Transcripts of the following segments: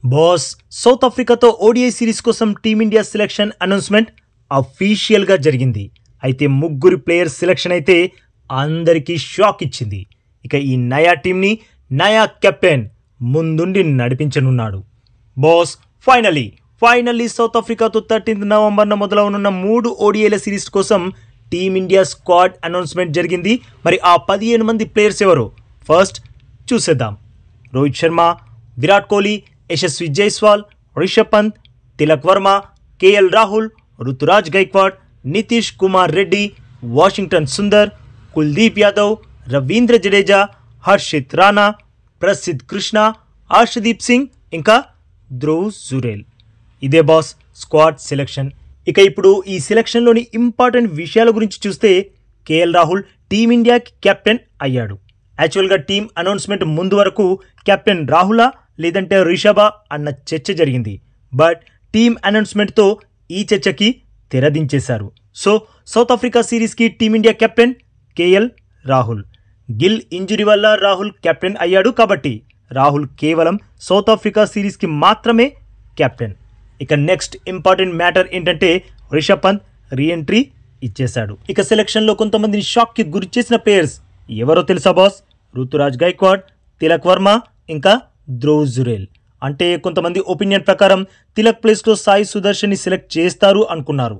Boss south ఆఫ్రికాతో ODI series కోసం team India selection announcement అఫీషియల్గా జరిగింది. అయితే ముగ్గురు ప్లేయర్స్ సెలక్షన్ అయితే అందరికీ షాక్ ఇచ్చింది. ఇక ఈ నయా టీంని నయా కెప్టెన్ ముందుండి నడిపించనున్నాడు. బాస్ ఫైనల్లీ సౌత్ ఆఫ్రికాతో 13 నవంబర్న మొదలవనున్న 3 ఓడిఐల సిరీస్ కోసం టీమిండియా స్క్వాడ్ అనౌన్స్మెంట్ జరిగింది. మరి ఆ 15 మంది ప్లేయర్స్ ఎవరో ఫస్ట్ చూసేద్దాం. రోహిత్ శర్మ, విరాట్ కోహ్లీ, యశస్వి జైస్వాల్, రిషబ్ పంత్, తిలక్ వర్మ, కేఎల్ రాహుల్, రుతురాజ్ గైక్వాడ్, నితీష్ కుమార్ రెడ్డి, వాషింగ్టన్ సుందర్, కుల్దీప్ యాదవ్, రవీంద్ర జడేజా, హర్షిత్ రాణా, ప్రసిద్ధ్ కృష్ణ, హర్షదీప్ సింగ్, ఇంకా ధ్రువ్ జురేల్. ఇదే బాస్ స్క్వాడ్ సెలెక్షన్. ఇక ఇప్పుడు ఈ సెలెక్షన్లోని ఇంపార్టెంట్ విషయాల గురించి చూస్తే కేఎల్ రాహుల్ టీమిండియాకి కెప్టెన్ అయ్యాడు. యాక్చువల్గా టీం అనౌన్స్మెంట్ ముందు వరకు కెప్టెన్ రాహులా లేదంటే రిషభా అన్న చర్చ జరిగింది. బట్ టీం అనౌన్స్మెంట్తో ఈ చర్చకి తెరదించేశారు. సో సౌత్ ఆఫ్రికా సిరీస్కి team India captain KL Rahul. Gill injury వల్ల రాహుల్ కెప్టెన్ అయ్యాడు కాబట్టి రాహుల్ కేవలం సౌత్ ఆఫ్రికా సిరీస్కి మాత్రమే కెప్టెన్. ఇక నెక్స్ట్ ఇంపార్టెంట్ మ్యాటర్ ఏంటంటే రిషబ్ పంత్ రీఎంట్రీ ఇచ్చేశాడు. ఇక సెలక్షన్లో కొంతమందిని షాక్కి గురి చేసిన ప్లేయర్స్ ఎవరో తెలుసా బాస్? రుతురాజ్ గైక్వాడ్, తిలక్ వర్మ, ఇంకా ధ్రువ్ జురేల్. అంటే కొంతమంది ఒపీనియన్ ప్రకారం తిలక్ ప్లేస్లో సాయి సుదర్శన్ని సెలెక్ట్ చేస్తారు అనుకున్నారు.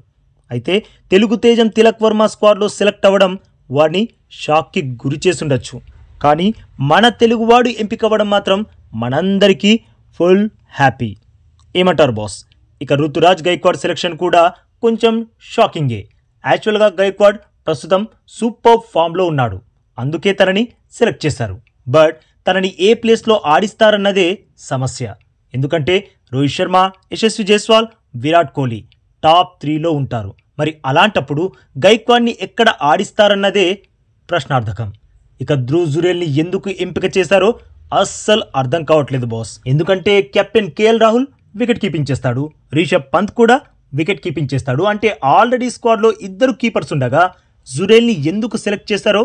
అయితే తెలుగు తేజం తిలక్ వర్మ స్క్వాడ్లో సెలెక్ట్ అవ్వడం వాడిని షాక్కి గురి చేసుండొచ్చు. కానీ మన తెలుగువాడు ఎంపిక అవ్వడం మాత్రం మనందరికీ ఫుల్ హ్యాపీ. ఏమంటారు బాస్? ఇక రుతురాజ్ గైక్వాడ్ సెలెక్షన్ కూడా కొంచెం షాకింగే. యాక్చువల్గా గైక్వాడ్ ప్రస్తుతం సూపర్ ఫామ్లో ఉన్నాడు, అందుకే తనని సెలెక్ట్ చేశారు. బట్ తనని ఏ ప్లేస్లో ఆడిస్తారన్నదే సమస్య. ఎందుకంటే రోహిత్ శర్మ, యశస్వి జైస్వాల్, విరాట్ కోహ్లీ టాప్ 3లో ఉంటారు. మరి అలాంటప్పుడు గైక్వాడ్ని ఎక్కడ ఆడిస్తారన్నదే ప్రశ్నార్థకం. ఇక ధ్రువ్ జురేల్ని ఎందుకు ఎంపిక చేశారో అస్సలు అర్థం కావట్లేదు బాస్. ఎందుకంటే captain KL Rahul wicket keeping చేస్తాడు, రిషబ్ పంత్ కూడా వికెట్ కీపింగ్ చేస్తాడు. అంటే ఆల్రెడీ స్క్వాడ్లో 2 కీపర్స్ ఉండగా జురేల్ని ఎందుకు సెలెక్ట్ చేశారో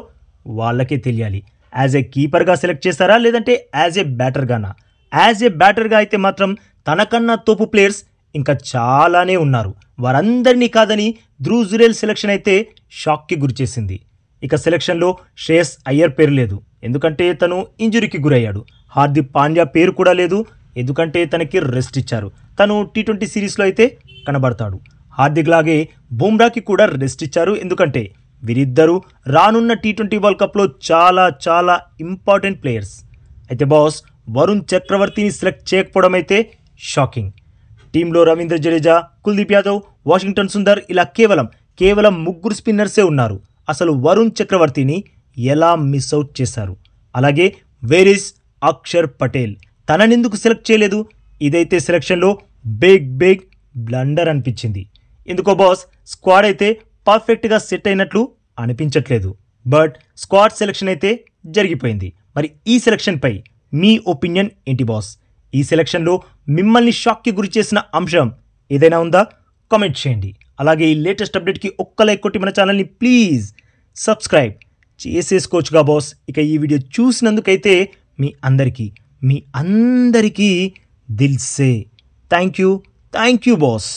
వాళ్ళకే తెలియాలి. యాజ్ ఏ కీపర్గా సెలెక్ట్ చేశారా లేదంటే యాజ్ ఏ బ్యాటర్గానా? యాజ్ ఏ బ్యాటర్గా అయితే మాత్రం తనకన్నా తోపు ప్లేయర్స్ ఇంకా చాలానే ఉన్నారు. వారందరినీ కాదని ధ్రువ్ జురేల్ సెలెక్షన్ అయితే షాక్కి గురిచేసింది. ఇక సెలెక్షన్లో శ్రేయస్ అయ్యర్ పేరు లేదు, ఎందుకంటే తను ఇంజురీకి గురయ్యాడు. హార్దిక్ పాండ్యా పేరు కూడా లేదు, ఎందుకంటే తనకి రెస్ట్ ఇచ్చారు. తను T20 సిరీస్లో అయితే కనబడతాడు. హార్దిక్ లాగే బుమ్రాకి కూడా రెస్ట్ ఇచ్చారు, ఎందుకంటే వీరిద్దరూ రానున్న T20 వరల్డ్ కప్లో చాలా చాలా ఇంపార్టెంట్ ప్లేయర్స్. అయితే బాస్ వరుణ్ చక్రవర్తిని సెలెక్ట్ చేయకపోవడం అయితే షాకింగ్. టీంలో రవీంద్ర జడేజా, కుల్దీప్ యాదవ్, వాషింగ్టన్ సుందర్ ఇలా కేవలం 3 స్పిన్నర్సే ఉన్నారు. అసలు వరుణ్ చక్రవర్తిని ఎలా మిస్ అవుట్ చేశారు? అలాగే వేర్ ఇస్ అక్షర్ పటేల్, తననెందుకు సెలెక్ట్ చేయలేదు? ఇదైతే సెలెక్షన్లో బిగ్ బ్లండర్ అనిపించింది. ఎందుకో బాస్ స్క్వాడ్ అయితే పర్ఫెక్ట్గా సెట్ అయినట్లు అనిపించట్లేదు. బట్ స్క్వాడ్ సెలెక్షన్ అయితే జరిగిపోయింది. మరి ఈ సెలెక్షన్పై మీ ఒపీనియన్ ఏంటి బాస్? ఈ సెలెక్షన్లో మిమ్మల్ని షాక్కి గురి చేసిన అంశం ఏదైనా ఉందా? కామెంట్ చేయండి. అలాగే ఈ లేటెస్ట్ అప్డేట్కి ఒక్క లైక్ కొట్టి మన ఛానల్ని ప్లీజ్ సబ్స్క్రైబ్ చేసేసుకోవచ్చుగా బాస్. ఇక ఈ వీడియో చూసినందుకైతే మీ అందరికీ దిల్ సే థ్యాంక్ యూ బాస్.